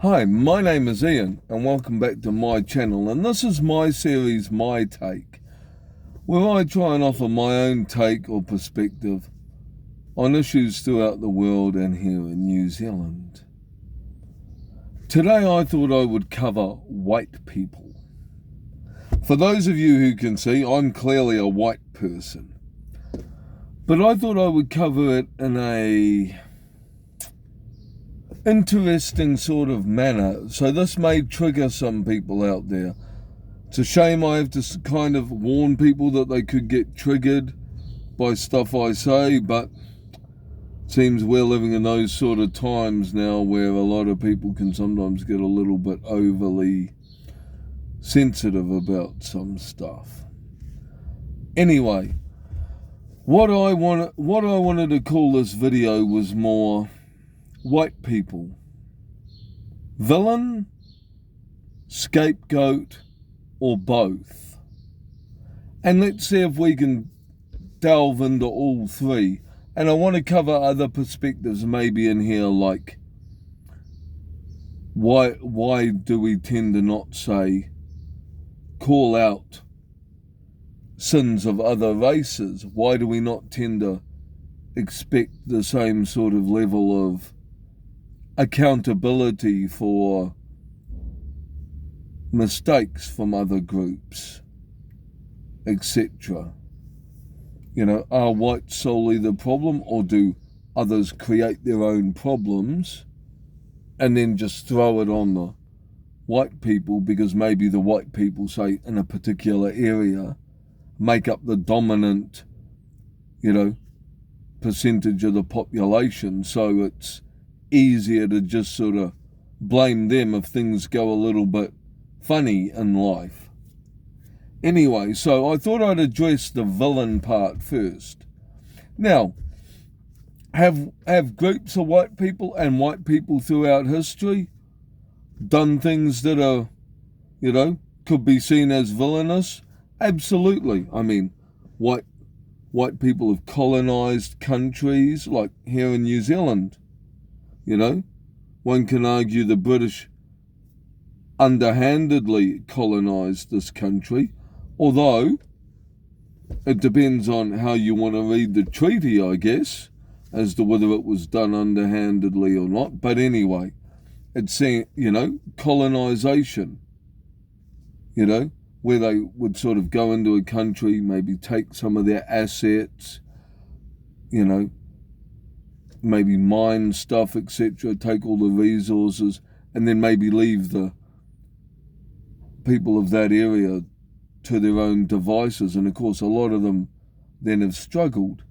Hi, my name is Ian and welcome back to my channel, and this is my series My Take, where I try and offer my own take or perspective on issues throughout the world and here in New Zealand. Today I thought I would cover white people. For those of you who can see, I'm clearly a white person, but I thought I would cover it in a interesting sort of manner, so this may trigger some people out there. It's a shame I have to kind of warn people that they could get triggered by stuff I say, but it seems we're living in those sort of times now where a lot of people can sometimes get a little bit overly sensitive about some stuff. Anyway, what I wanted to call this video was more white people. Villain, scapegoat, or both. And let's see if we can delve into all three. And I want to cover other perspectives maybe in here, like why do we tend to not say, call out sins of other races? Why do we not tend to expect the same sort of level of accountability for mistakes from other groups, etc.? You know, are whites solely the problem, or do others create their own problems and then just throw it on the white people because maybe the white people, say, in a particular area make up the dominant, percentage of the population, so it's easier to just sort of blame them if things go a little bit funny in life. Anyway, so I thought I'd address the villain part first. Now, have groups of white people and white people throughout history done things that are, could be seen as villainous? Absolutely. I mean, white people have colonized countries, like here in New Zealand. One can argue the British underhandedly colonized this country, although it depends on how you want to read the treaty, I guess, as to whether it was done underhandedly or not. But anyway, it's saying, colonization, where they would sort of go into a country, maybe take some of their assets, maybe mine stuff, etc., take all the resources, and then maybe leave the people of that area to their own devices. And of course, a lot of them then have struggled.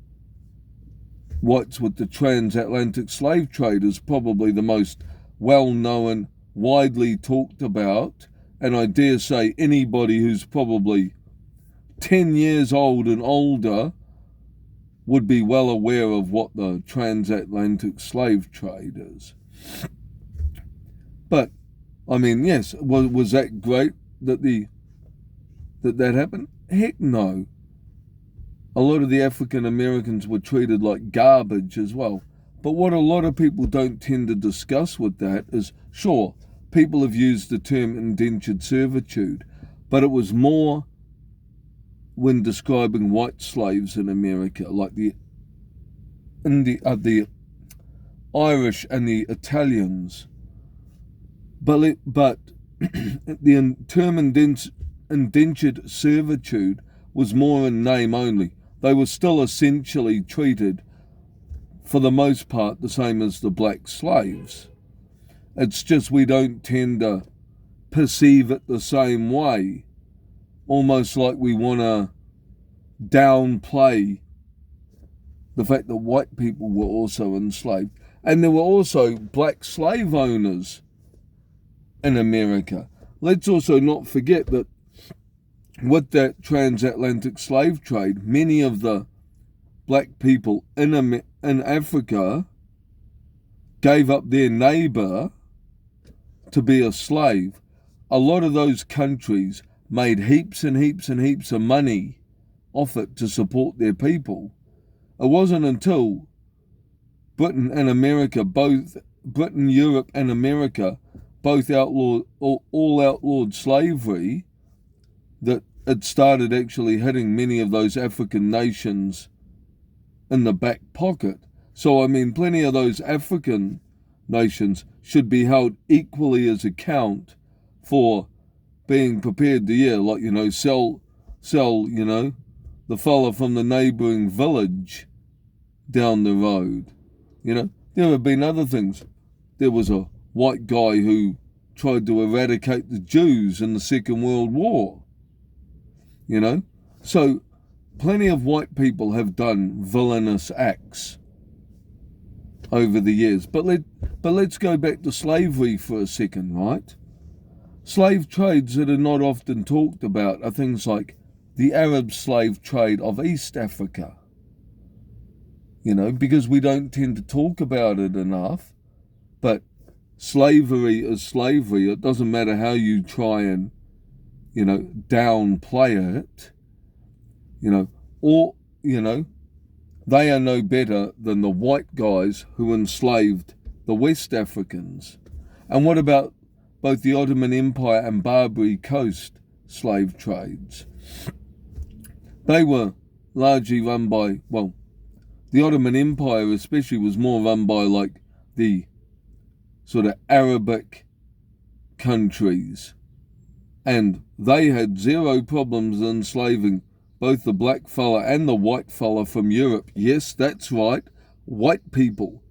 What's with the transatlantic slave trade is probably the most well-known, widely talked about, and I dare say anybody who's probably 10 years old and older would be well aware of what the transatlantic slave trade is. But, I mean, yes, was that great that happened? Heck no. A lot of the African Americans were treated like garbage as well. But what a lot of people don't tend to discuss with that is, sure, people have used the term indentured servitude, but it was more when describing white slaves in America, like the Irish and the Italians. But the term indentured servitude was more in name only. They were still essentially treated, for the most part, the same as the black slaves. It's just we don't tend to perceive it the same way. Almost like we want to downplay the fact that white people were also enslaved. And there were also black slave owners in America. Let's also not forget that with that transatlantic slave trade, many of the black people in Africa gave up their neighbour to be a slave. A lot of those countries made heaps and heaps and heaps of money off it to support their people. It wasn't until Britain and America, both Britain, Europe and America, both all outlawed slavery, that it started actually hitting many of those African nations in the back pocket. So, I mean, plenty of those African nations should be held equally as account for being prepared to, sell, the fella from the neighbouring village down the road. There have been other things. There was a white guy who tried to eradicate the Jews in the Second World War. So plenty of white people have done villainous acts over the years. But let's go back to slavery for a second, right? Slave trades that are not often talked about are things like the Arab slave trade of East Africa. Because we don't tend to talk about it enough. But slavery is slavery. It doesn't matter how you try and, downplay it. They are no better than the white guys who enslaved the West Africans. And what about both the Ottoman Empire and Barbary Coast slave trades? They were largely run by, the Ottoman Empire especially was more run by like the sort of Arabic countries. And they had zero problems enslaving both the black fella and the white fella from Europe. Yes, that's right. White people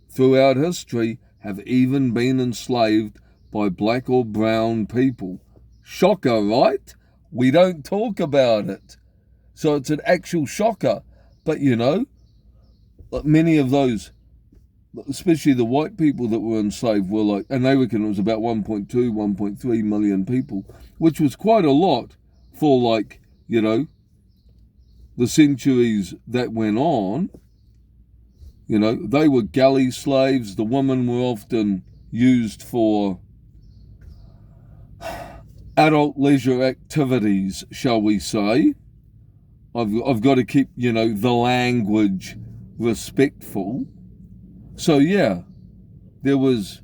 throughout history have even been enslaved by black or brown people. Shocker, right? We don't talk about it. So it's an actual shocker. But many of those, especially the white people that were enslaved, were like, and they reckon it was about 1.2, 1.3 million people, which was quite a lot for the centuries that went on. They were galley slaves. The women were often used for adult leisure activities, shall we say. I've got to keep, the language respectful. So yeah, there is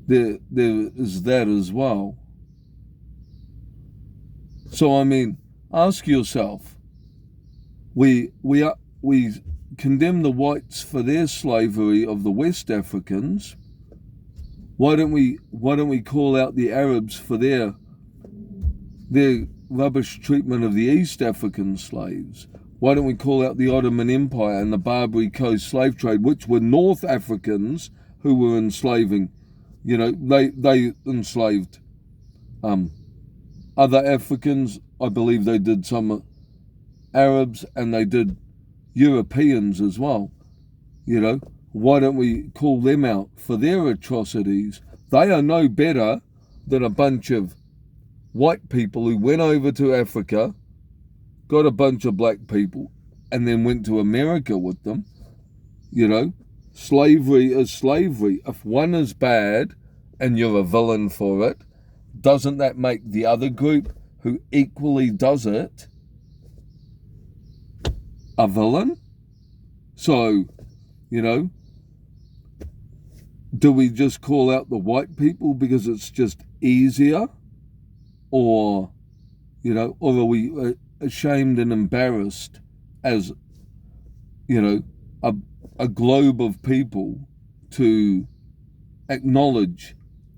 that as well. So I mean, ask yourself, we condemn the whites for their slavery of the West Africans. Why don't we call out the Arabs for their rubbish treatment of the East African slaves? Why don't we call out the Ottoman Empire and the Barbary Coast slave trade, which were North Africans who were enslaving? They enslaved other Africans. I believe they did some Arabs and they did Europeans as well. Why don't we call them out for their atrocities? They are no better than a bunch of white people who went over to Africa, got a bunch of black people, and then went to America with them. Slavery is slavery. If one is bad and you're a villain for it, doesn't that make the other group who equally does it a villain? So, do we just call out the white people because it's just easier? Or are we ashamed and embarrassed as, a globe of people to acknowledge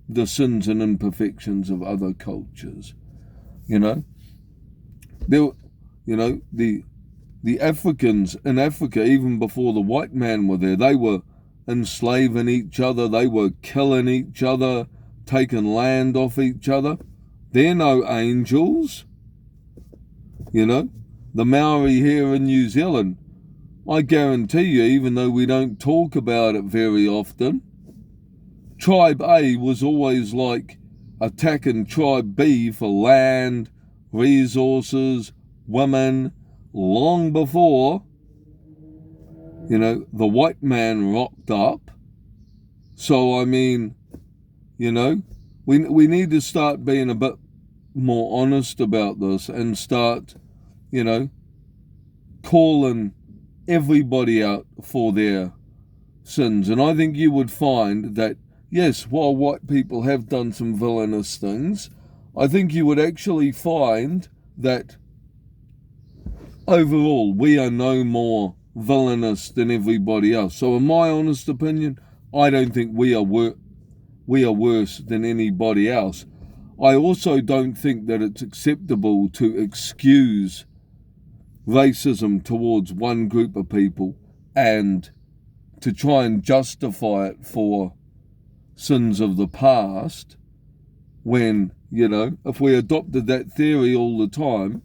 the sins and imperfections of other cultures? The Africans in Africa, even before the white man were there, they were enslaving each other, they were killing each other, taking land off each other. They're no angels. The Maori here in New Zealand, I guarantee you, even though we don't talk about it very often, Tribe A was always like attacking Tribe B for land, resources, women, long before, the white man rocked up. So, I mean, we need to start being a bit more honest about this and start, calling everybody out for their sins. And I think you would find that yes, while white people have done some villainous things, I think you would actually find that overall we are no more villainous than everybody else. So in my honest opinion, I don't think we are worse than anybody else. I also don't think that it's acceptable to excuse racism towards one group of people and to try and justify it for sins of the past when, if we adopted that theory all the time,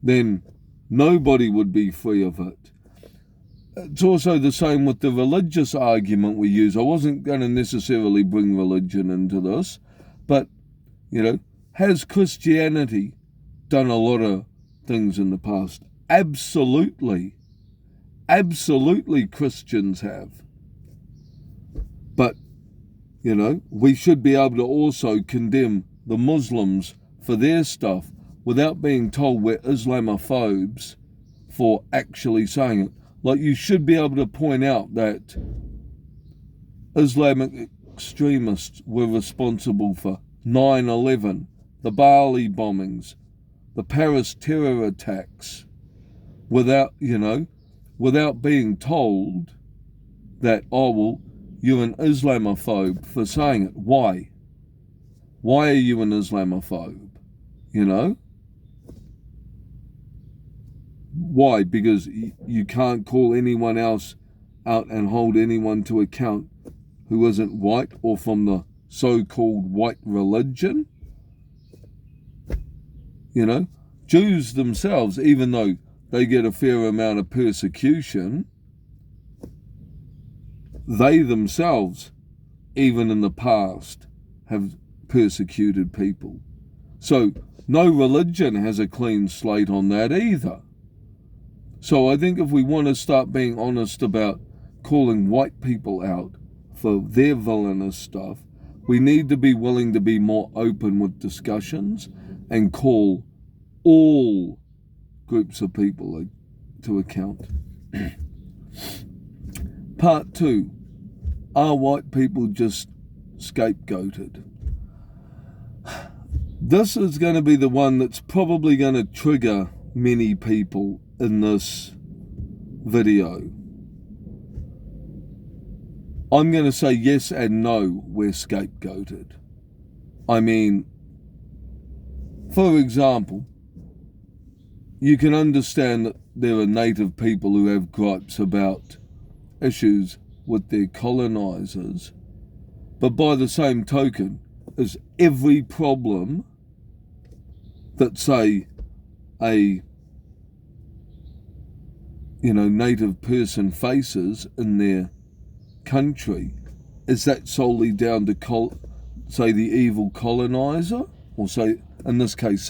then nobody would be free of it. It's also the same with the religious argument we use. I wasn't going to necessarily bring religion into this, but, has Christianity done a lot of things in the past? Absolutely. Absolutely Christians have. But, we should be able to also condemn the Muslims for their stuff without being told we're Islamophobes for actually saying it. Like, you should be able to point out that Islamic extremists were responsible for 9/11, the Bali bombings, the Paris terror attacks, without being told that, you're an Islamophobe for saying it. Why? Why are you an Islamophobe? Why? Because you can't call anyone else out and hold anyone to account who isn't white or from the so-called white religion? Jews themselves, even though they get a fair amount of persecution, they themselves, even in the past, have persecuted people. So no religion has a clean slate on that either. So I think if we want to start being honest about calling white people out for their villainous stuff, we need to be willing to be more open with discussions and call all groups of people to account. Part 2. Are white people just scapegoated? This is going to be the one that's probably going to trigger many people in this video. I'm going to say yes and no, we're scapegoated. I mean, for example, you can understand that there are native people who have gripes about issues with their colonizers, but by the same token, is every problem that, say, a native person faces in their country, is that solely down to say the evil colonizer? Or say, in this case,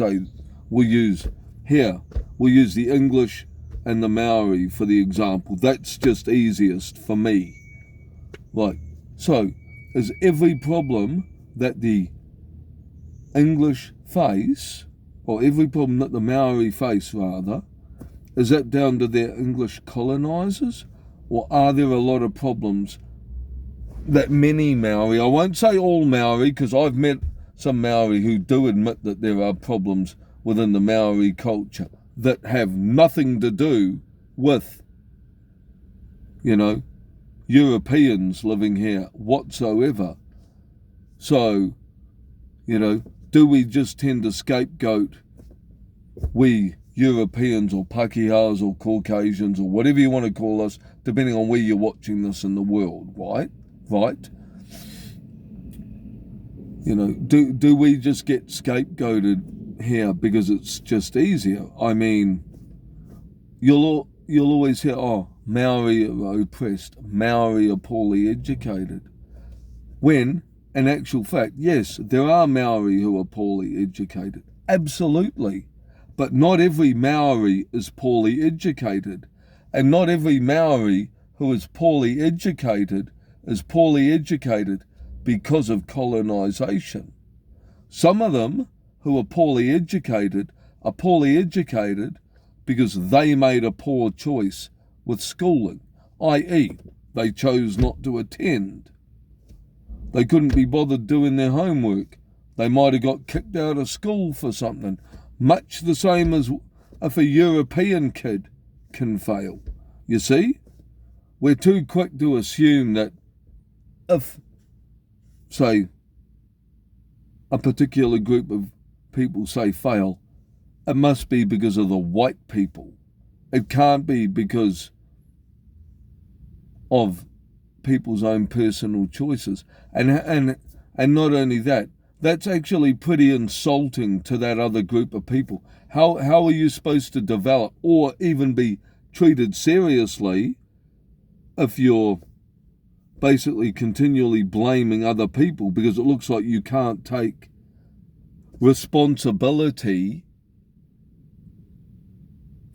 we'll use the English and the Maori for the example. That's just easiest for me. Right, so is every problem that the English face, or every problem that the Maori face rather, is that down to their English colonizers? Or are there a lot of problems that many Maori, I won't say all Maori, because I've met some Maori who do admit that there are problems within the Maori culture that have nothing to do with, Europeans living here whatsoever. So, do we just tend to scapegoat we Europeans or Pakihas or Caucasians or whatever you want to call us, depending on where you're watching this in the world, right? Do we just get scapegoated here because it's just easier? I mean, you'll always hear, Maori are oppressed, Maori are poorly educated. When, in actual fact, yes, there are Maori who are poorly educated. Absolutely. But not every Maori is poorly educated. And not every Maori who is poorly educated because of colonization. Some of them who are poorly educated because they made a poor choice with schooling, i.e., they chose not to attend. They couldn't be bothered doing their homework. They might have got kicked out of school for something. Much the same as if a European kid can fail. You see? We're too quick to assume that if, say, a particular group of people, say, fail, it must be because of the white people. It can't be because of people's own personal choices. And not only that, that's actually pretty insulting to that other group of people. How are you supposed to develop or even be treated seriously if you're basically continually blaming other people because it looks like you can't take responsibility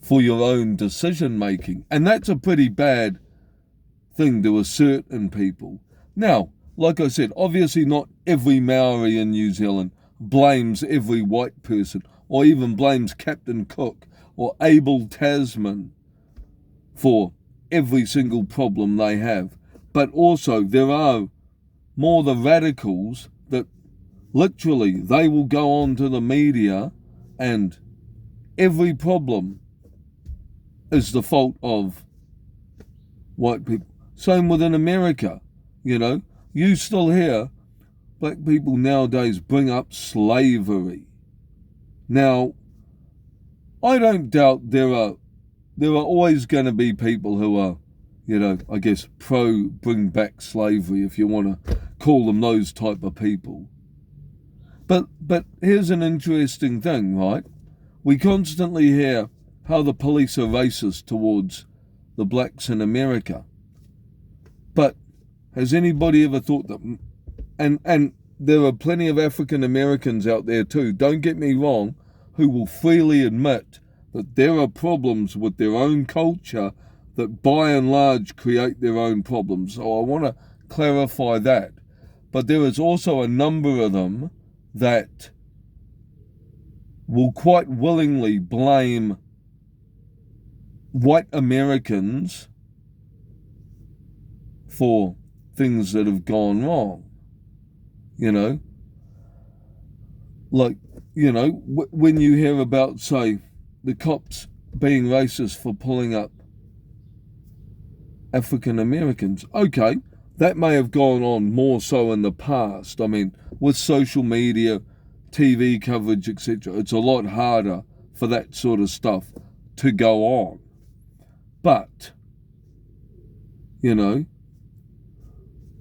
for your own decision making? And that's a pretty bad thing to assert in people. Now, like I said, obviously not every Maori in New Zealand blames every white person or even blames Captain Cook or Abel Tasman for every single problem they have. But also there are more the radicals that literally they will go on to the media and every problem is the fault of white people. Same within America, you know. You still hear black people nowadays bring up slavery. Now, I don't doubt there are always going to be people who are, you know, I guess pro bring back slavery, if you want to call them those type of people. But here's an interesting thing, right? We constantly hear how the police are racist towards the blacks in America. But has anybody ever thought that, and there are plenty of African Americans out there too, don't get me wrong, who will freely admit that there are problems with their own culture that by and large create their own problems. So I want to clarify that. But there is also a number of them that will quite willingly blame white Americans for things that have gone wrong, you know. Like, you know, when you hear about, say, the cops being racist for pulling up African Americans, okay, that may have gone on more so in the past. I mean, with social media, TV coverage, etc., it's a lot harder for that sort of stuff to go on. But, you know,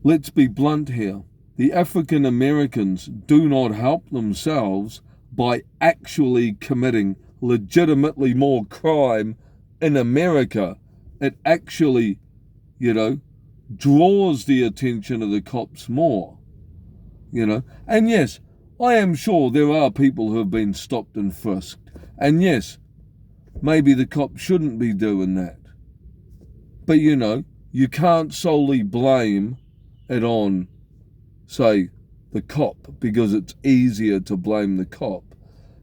let's be blunt here. The African Americans do not help themselves by actually committing legitimately more crime in America. It actually, you know, draws the attention of the cops more, you know. And yes, I am sure there are people who have been stopped and frisked. And yes, maybe the cops shouldn't be doing that. But, you know, you can't solely blame it on, say, the cop because it's easier to blame the cop.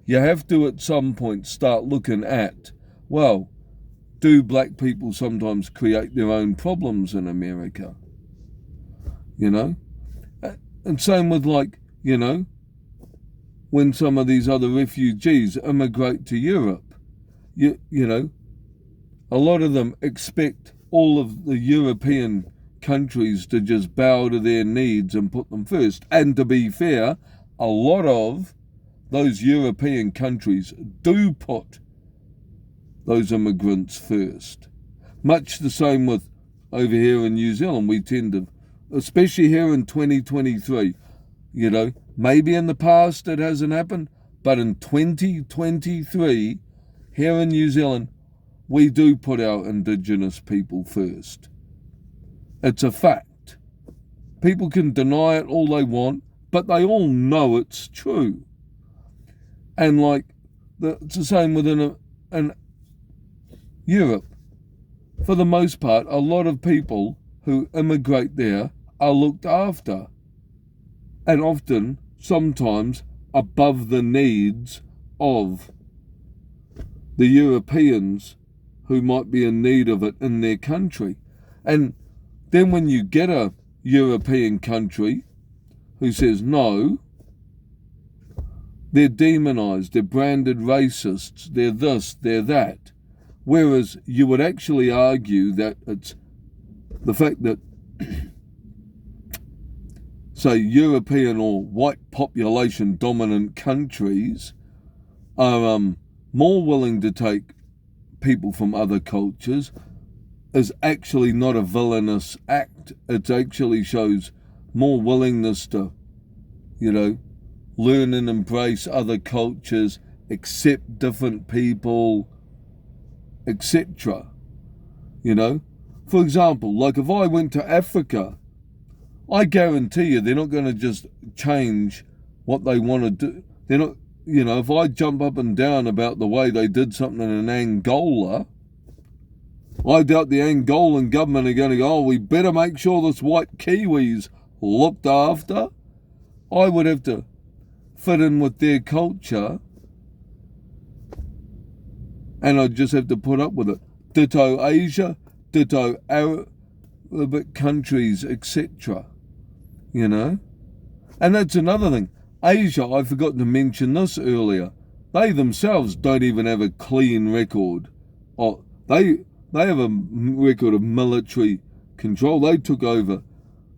You have to at some point start looking at, well, do black people sometimes create their own problems in America? You know? And same with, like, you know, when some of these other refugees immigrate to Europe, you know, a lot of them expect all of the European countries to just bow to their needs and put them first. And to be fair, a lot of those European countries do put those immigrants first. Much the same with over here in New Zealand. We tend to, especially here in 2023, you know, maybe in the past it hasn't happened, but in 2023, here in New Zealand, we do put our Indigenous people first. It's a fact. People can deny it all they want, but they all know it's true. And like, it's the same within Europe. For the most part, a lot of people who immigrate there are looked after. And often, sometimes, above the needs of the Europeans who might be in need of it in their country. And then when you get a European country, who says no, they're demonized, they're branded racists, they're this, they're that. Whereas you would actually argue that it's the fact that, say, European or white population dominant countries are more willing to take people from other cultures is actually not a villainous act. It actually shows more willingness to, learn and embrace other cultures, accept different people, etc. For example, like if I went to Africa, I guarantee you they're not going to just change what they want to do. They're not, if I jump up and down about the way they did something in Angola, I doubt the Angolan government are going to go, we better make sure this white Kiwi's looked after. I would have to fit in with their culture, and I'd just have to put up with it. Ditto Asia, ditto Arabic countries, etc. And that's another thing. Asia, I forgot to mention this earlier, they themselves don't even have a clean record. They have a record of military control. They took over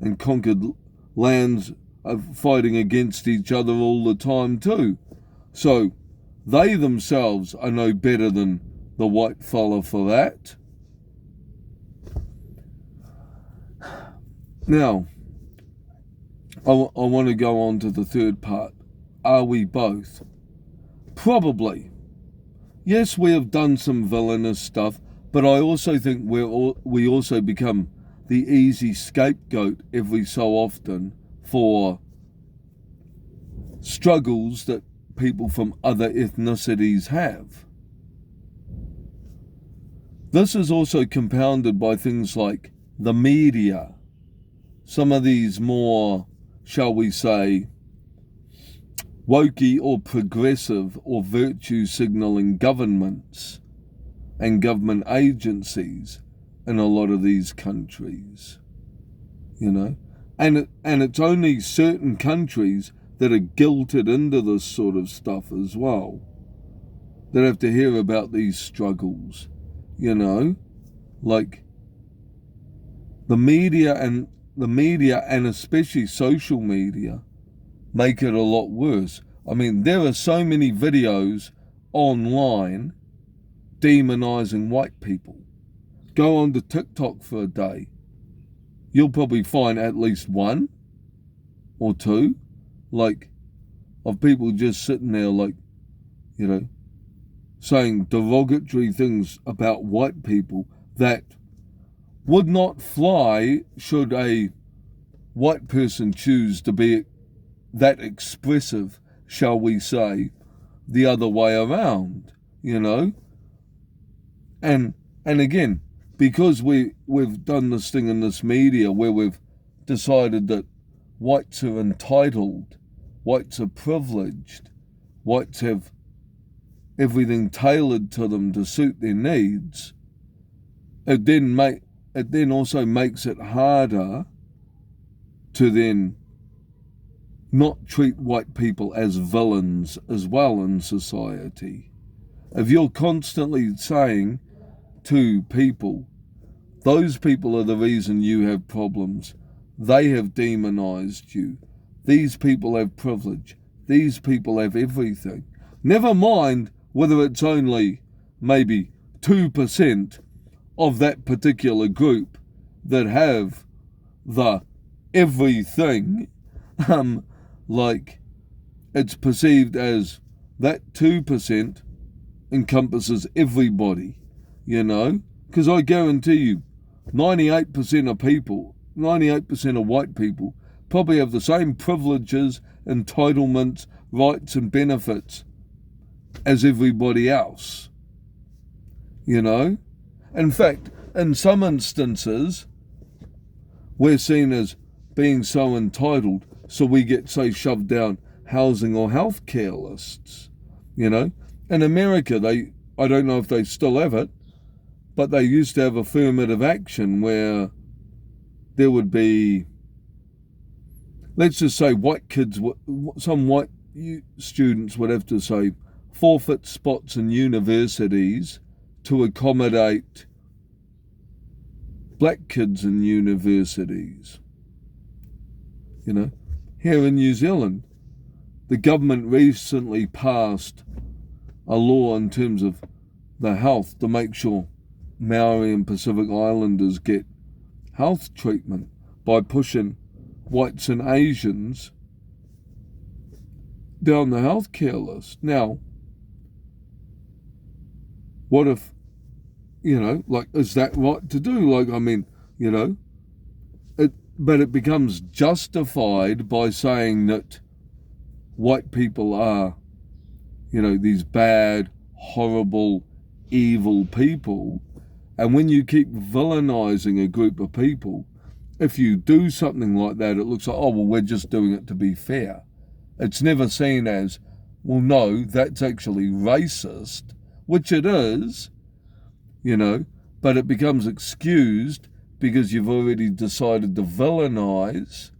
and conquered lands fighting against each other all the time too. So they themselves are no better than the white fella for that. Now, I want to go on to the third part. Are we both? Probably. Yes, we have done some villainous stuff, but I also think we also become the easy scapegoat every so often for struggles that people from other ethnicities have. This is also compounded by things like the media. Some of these more, shall we say, wokey or progressive or virtue signalling governments and government agencies in a lot of these countries, and it's only certain countries that are guilted into this sort of stuff as well, that have to hear about these struggles, like the media and especially social media make it a lot worse. I mean, there are so many videos online demonizing white people. Go on to TikTok for a day. You'll probably find at least one or two, of people just sitting there, saying derogatory things about white people that would not fly should a white person choose to be that expressive, shall we say, the other way around, And again, because we've done this thing in this media where we've decided that whites are entitled, whites are privileged, whites have everything tailored to them to suit their needs, it then also makes it harder to then not treat white people as villains as well in society. If you're constantly saying to people, those people are the reason you have problems, they have demonized you, these people have privilege, these people have everything, never mind whether it's only maybe 2% of that particular group that have the everything, it's perceived as that 2% encompasses everybody, because I guarantee you 98% of white people probably have the same privileges, entitlements, rights and benefits as everybody else, In fact, in some instances, we're seen as being so entitled, so we get, say, shoved down housing or healthcare lists, In America, I don't know if they still have it, but they used to have affirmative action where there would be let's just say white kids, some white students would have to say forfeit spots in universities to accommodate black kids in universities. You know, here in New Zealand, the government recently passed a law in terms of the health to make sure Maori and Pacific Islanders get health treatment by pushing whites and Asians down the healthcare list. Now, what if, like, is that right to do? Like, I mean, but it becomes justified by saying that white people are, these bad, horrible, evil people. And when you keep villainizing a group of people, if you do something like that, it looks like, oh, well, we're just doing it to be fair. It's never seen as, well, no, that's actually racist, which it is, but it becomes excused because you've already decided to villainize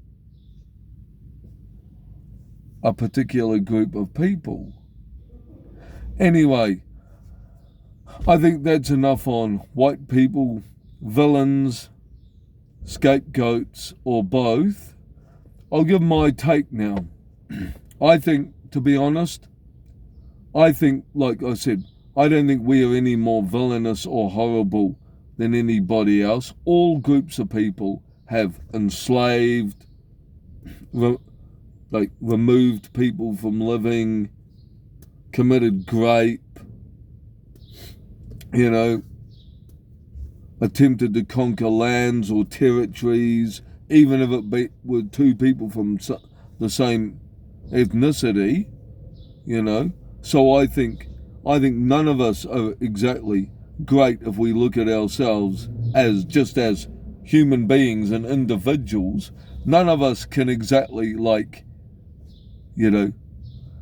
a particular group of people. Anyway, I think that's enough on white people, villains, scapegoats, or both. I'll give my take now. I think, to be honest, like I said, I don't think we are any more villainous or horrible than anybody else. All groups of people have enslaved, removed people from living, committed rape, attempted to conquer lands or territories, even if it were two people from the same ethnicity, So I think none of us are exactly great if we look at ourselves as human beings and individuals. None of us can exactly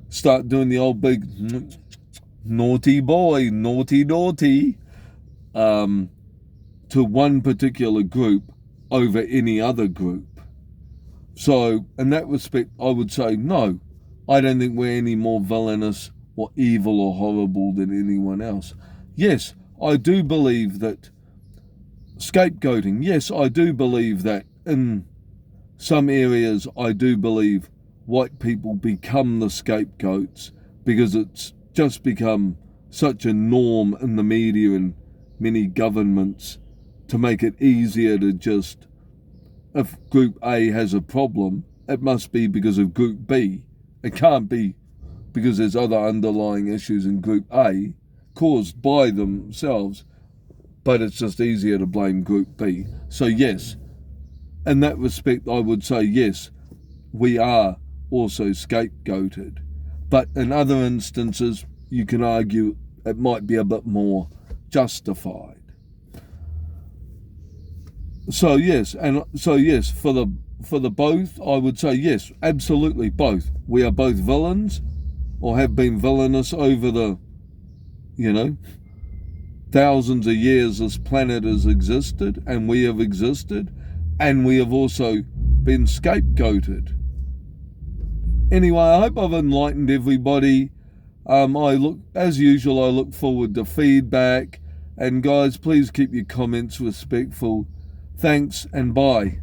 start doing the old big naughty boy, naughty to one particular group over any other group. So in that respect, I would say no, I don't think we're any more villainous or evil or horrible than anyone else. Yes, I do believe that scapegoating, yes, I do believe that in some areas I do believe white people become the scapegoats because it's just become such a norm in the media and many governments to make it easier to just, if Group A has a problem, it must be because of Group B. It can't be because there's other underlying issues in Group A caused by themselves, but it's just easier to blame Group B. So yes, in that respect, I would say yes, we are also scapegoated. But in other instances, you can argue it might be a bit more justified. So yes, for the both, I would say yes, absolutely both. We are both villains, or have been villainous over the, thousands of years this planet has existed, and we have existed, and we have also been scapegoated. Anyway, I hope I've enlightened everybody. I look forward to feedback, and guys, please keep your comments respectful. Thanks and bye.